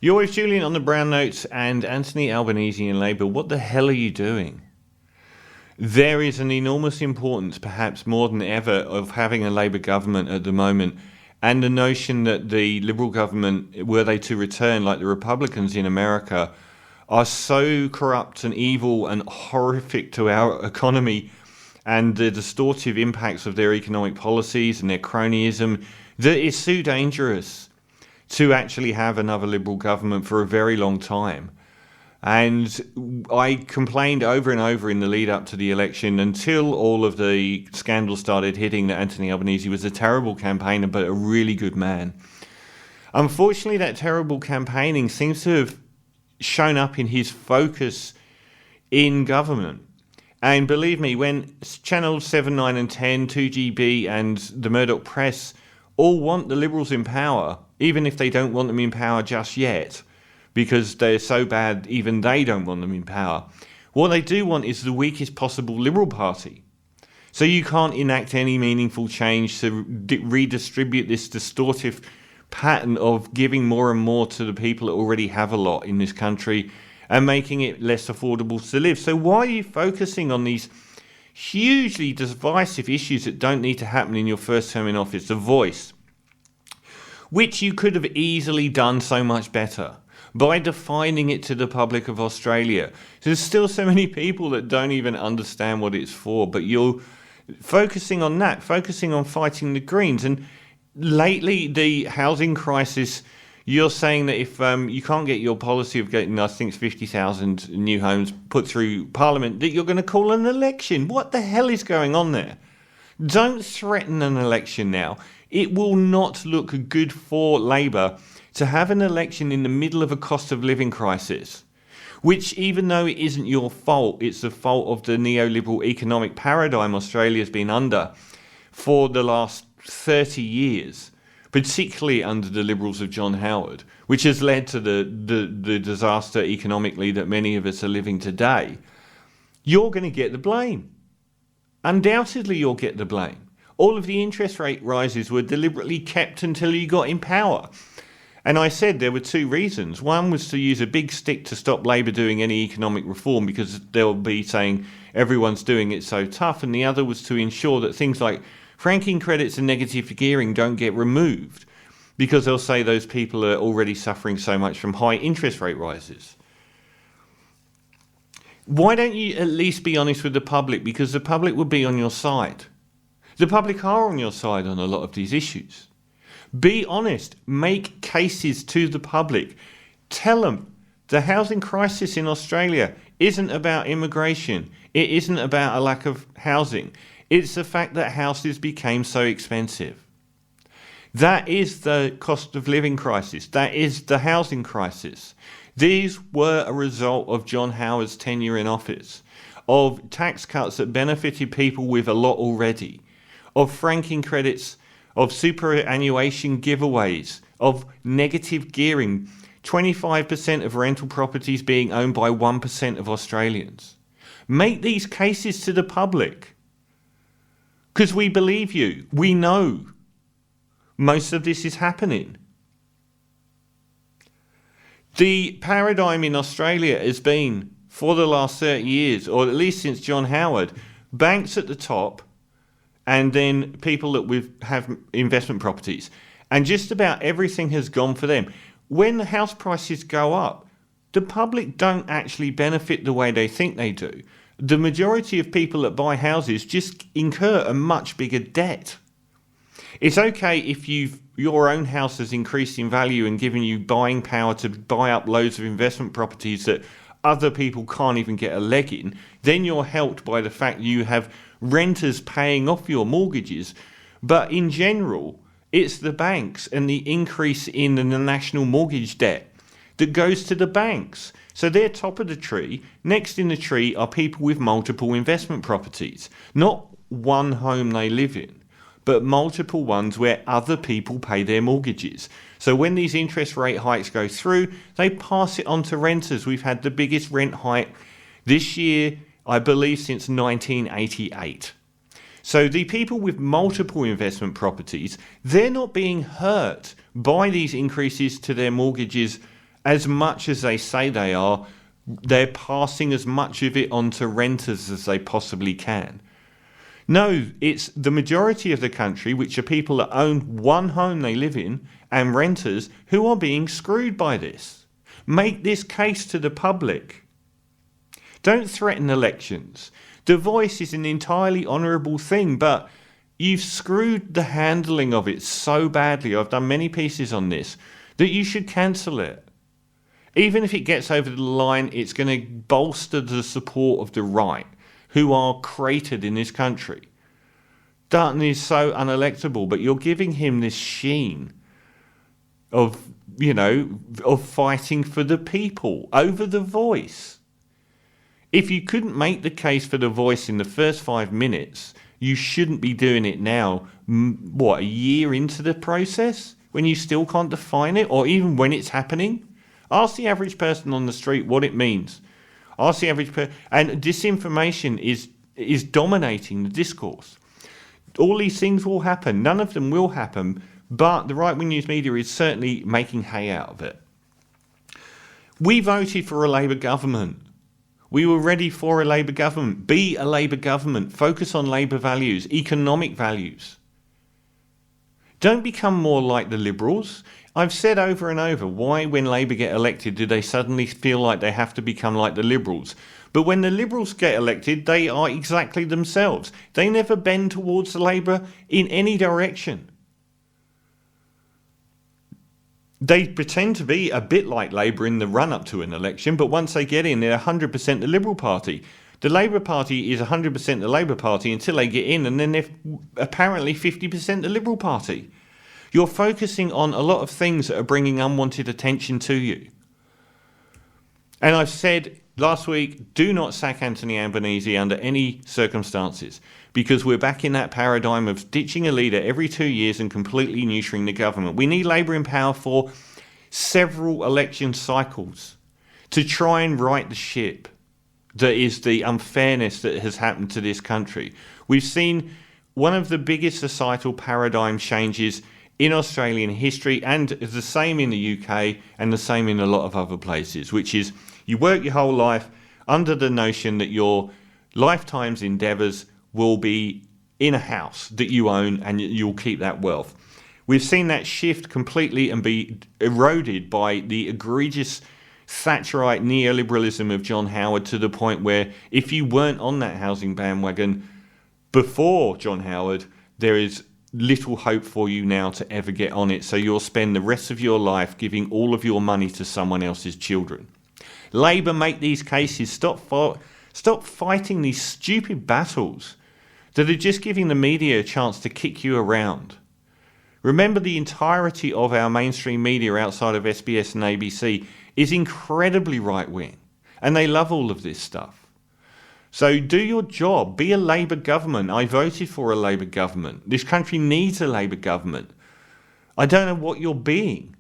You're with Julian on the Brown Notes and Anthony Albanese in Labour. What the hell are you doing? There is an enormous importance, perhaps more than ever, of having a Labour government at the moment, and the notion that the Liberal government, were they to return like the Republicans in America, are so corrupt and evil and horrific to our economy and the distortive impacts of their economic policies and their cronyism, that it's so dangerous to actually have another Liberal government for a very long time. And I complained over and over in the lead up to the election until all of the scandals started hitting that Anthony Albanese was a terrible campaigner but a really good man. Unfortunately, that terrible campaigning seems to have shown up in his focus in government. And believe me, when Channels 7, 9 and 10, 2GB and the Murdoch press all want the Liberals in power, even if they don't want them in power just yet, because they're so bad even they don't want them in power, what they do want is the weakest possible Liberal Party. So you can't enact any meaningful change to redistribute this distortive pattern of giving more and more to the people that already have a lot in this country and making it less affordable to live. So why are you focusing on these hugely divisive issues that don't need to happen in your first term in office? The Voice, which you could have easily done so much better by defining it to the public of Australia. There's still so many people that don't even understand what it's for, but you're focusing on that, focusing on fighting the Greens. And lately, the housing crisis, you're saying that if you can't get your policy of getting, I think, 50,000 new homes put through Parliament, that you're going to call an election. What the hell is going on there? Don't threaten an election now. It will not look good for Labour to have an election in the middle of a cost of living crisis, which, even though it isn't your fault, it's the fault of the neoliberal economic paradigm Australia's been under for the last 30 years. Particularly under the Liberals of John Howard, which has led to the disaster economically that many of us are living today, you're going to get the blame. Undoubtedly, you'll get the blame. All of the interest rate rises were deliberately kept until you got in power. And I said there were two reasons. One was to use a big stick to stop Labour doing any economic reform because they'll be saying everyone's doing it so tough. And the other was to ensure that things like franking credits and negative gearing don't get removed because they'll say those people are already suffering so much from high interest rate rises. Why don't you at least be honest with the public? Because the public will be on your side. The public are on your side on a lot of these issues. Be honest. Make cases to the public. Tell them the housing crisis in Australia isn't about immigration. It isn't about a lack of housing. It's the fact that houses became so expensive. That is the cost of living crisis. That is the housing crisis. These were a result of John Howard's tenure in office, of tax cuts that benefited people with a lot already, of franking credits, of superannuation giveaways, of negative gearing, 25% of rental properties being owned by 1% of Australians. Make these cases to the public. Because we believe you. We know most of this is happening. The paradigm in Australia has been, for the last 30 years, or at least since John Howard, banks at the top and then people that have investment properties. And just about everything has gone for them. When the house prices go up, the public don't actually benefit the way they think they do. The majority of people that buy houses just incur a much bigger debt. It's okay if your own house has increased in value and given you buying power to buy up loads of investment properties that other people can't even get a leg in. Then you're helped by the fact you have renters paying off your mortgages. But in general, it's the banks and the increase in the national mortgage debt that goes to the banks. So they're top of the tree. Next in the tree are people with multiple investment properties. Not one home they live in, but multiple ones where other people pay their mortgages. So when these interest rate hikes go through, they pass it on to renters. We've had the biggest rent hike this year, I believe, since 1988. So the people with multiple investment properties, they're not being hurt by these increases to their mortgages as much as they say they are, they're passing as much of it on to renters as they possibly can. No, it's the majority of the country, which are people that own one home they live in, and renters who are being screwed by this. Make this case to the public. Don't threaten elections. The Voice is an entirely honourable thing, but you've screwed the handling of it so badly, I've done many pieces on this, that you should cancel it. Even if it gets over the line, it's going to bolster the support of the right, who are cratered in this country. Dutton is so unelectable, but you're giving him this sheen of, of fighting for the people over the Voice. If you couldn't make the case for the Voice in the first 5 minutes, you shouldn't be doing it now, a year into the process, when you still can't define it, or even when it's happening? Ask the average person on the street what it means. Ask the average person, and disinformation is dominating the discourse. All these things will happen. None of them will happen, but the right-wing news media is certainly making hay out of it. We voted for a Labour government. We were ready for a Labour government. Be a Labour government. Focus on Labour values, economic values. Don't become more like the Liberals. I've said over and over, why when Labour get elected do they suddenly feel like they have to become like the Liberals? But when the Liberals get elected, they are exactly themselves. They never bend towards Labour in any direction. They pretend to be a bit like Labour in the run-up to an election, but once they get in, they're 100% the Liberal Party. The Labour Party is 100% the Labour Party until they get in, and then they're apparently 50% the Liberal Party. You're focusing on a lot of things that are bringing unwanted attention to you. And I've said last week, do not sack Anthony Albanese under any circumstances, because we're back in that paradigm of ditching a leader every 2 years and completely neutering the government. We need Labour in power for several election cycles to try and right the ship that is the unfairness that has happened to this country. We've seen one of the biggest societal paradigm changes in Australian history, and the same in the UK and the same in a lot of other places, which is you work your whole life under the notion that your lifetime's endeavours will be in a house that you own and you'll keep that wealth. We've seen that shift completely and be eroded by the egregious Thatcherite neoliberalism of John Howard, to the point where if you weren't on that housing bandwagon before John Howard, there is little hope for you now to ever get on it. So you'll spend the rest of your life giving all of your money to someone else's children. Labour, make these cases. Stop fighting these stupid battles that are just giving the media a chance to kick you around. Remember, the entirety of our mainstream media outside of SBS and ABC is incredibly right-wing, and they love all of this stuff. So do your job. Be a Labour government. I voted for a Labour government. This country needs a Labour government. I don't know what you're being.